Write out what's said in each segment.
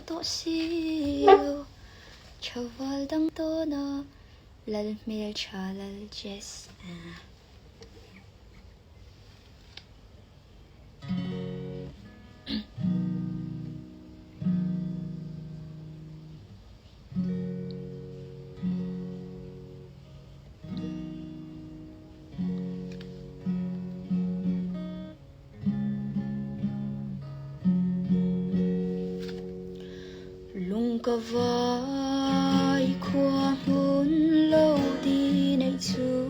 to siêu chào vào đăng to na lal mel cha lal jess lung ca vai khoa muốn lâu đi này chú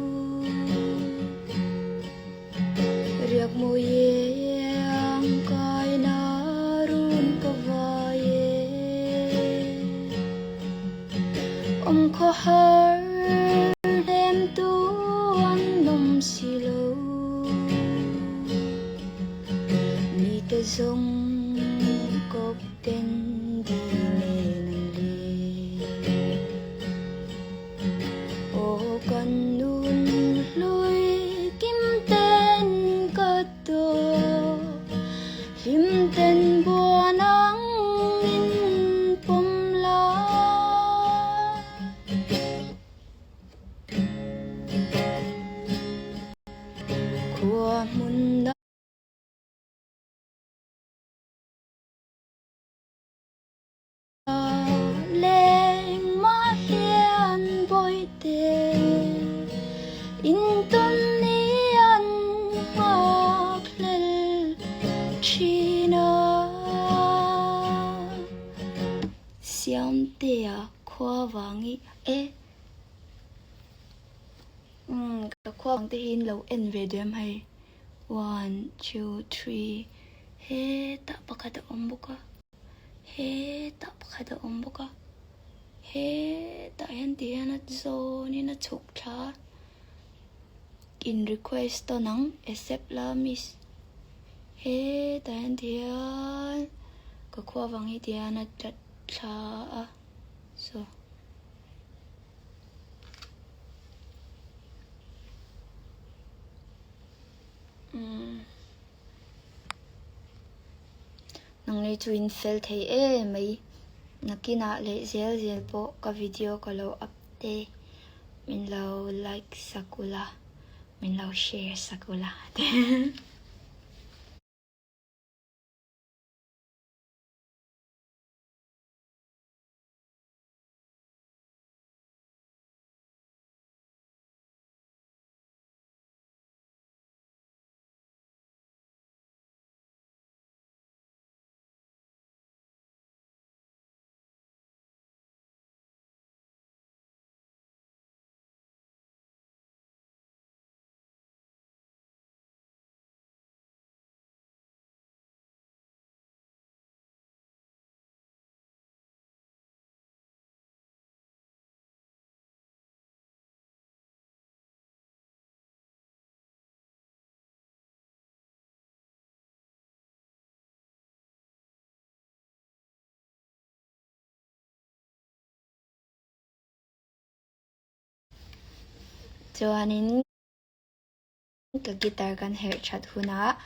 riak mo yang kai na run ca vai kho har đem tuan nom silo ni ta zong cop ten tên bùa nắng in bông lá của muôn đất lên má hiền bôi tê in tôn ni ăn hoặc lên chi xiêm tê khoa vàng ý cái khoa vàng tê hin lâu en về đêm hay 1, 2, 3 he tak pakada ombuka he tak pakada ombuka he tak yan diyan at zone na chuk cha in request to nang accept la miss he tak yan diyan cái khoa vàng hi diyan at cha so nang ni twin fel thei mai nakina le zel po ka video ka lo update min lo like sakula min lo share sakula Joanin ka guitar kan hair chat huna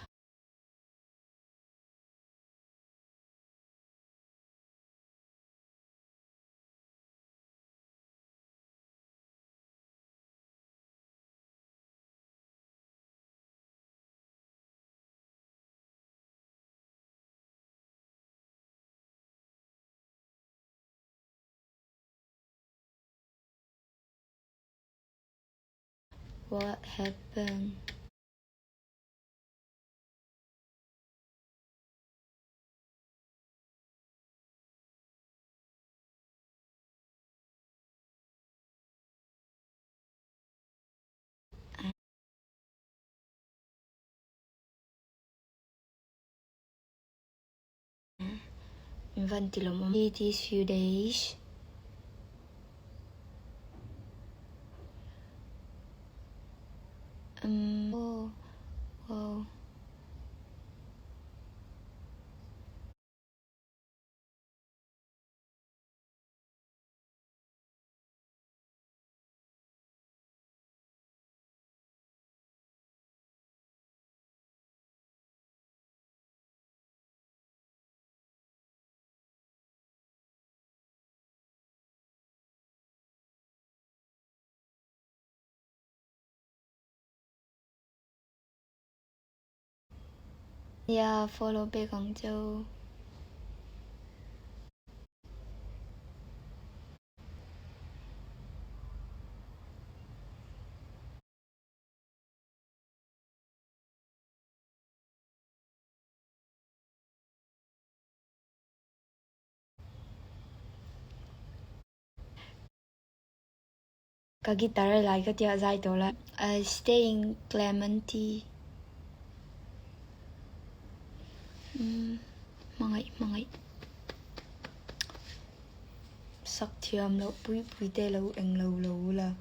what happened inventilum these few days wow Yeah, follow back Hồng Châu. Cái guitar lại cái tia dài đó là staying Clementi. Mangai. Zaithiam lâu bụi tê lâu anh lâu là.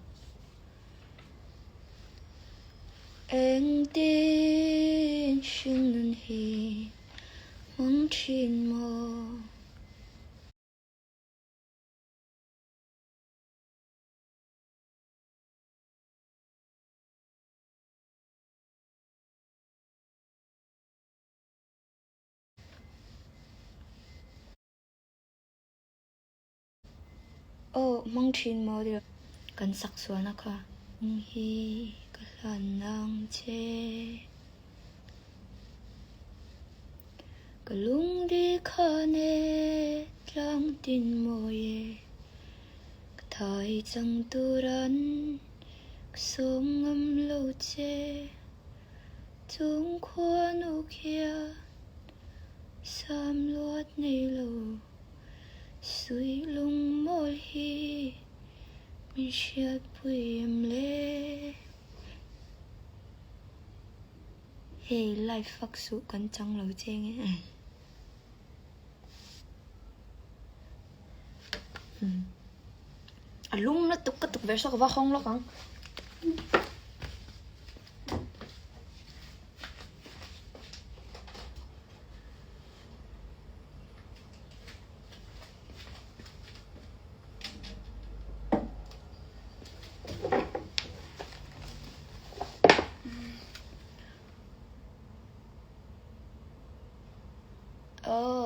Anh tin xin lần hi mong chín mơ. Mong chín mơ đi. Cần sắc xuống nó cả. Hi cái lần nang chê. Cái lung đi khane lang tin mơ ye. Cái thời chẳng tu rắn. Sống ngâm lâu chê. Tung khoa nụ kia. Sam luat này lâu. Suy lung môi hi. Mình sẽ bùi em lê. Hey, life fuck sự cẩn trọng lâu chênh ấy. Lung nó tục về sao có không lo không?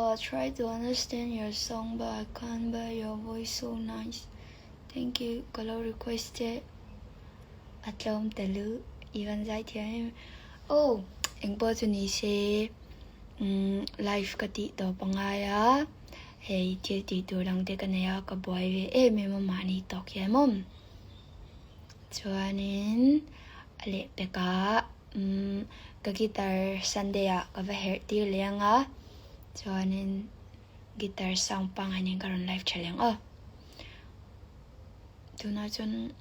I try to understand your song but I can't, but your voice so nice. Thank you. Kalau requested atlom telu even Zaithiam. Anh bơ cho ni se live ka ti to pangaya. Hey, ti tu lang te kanaya ka boy ve me mama ni tok ya mom. Chuanin ale peka ka guitar Sunday ka va hair ti lenga. Chuanin guitar sound panganin karon live challenge tuna chun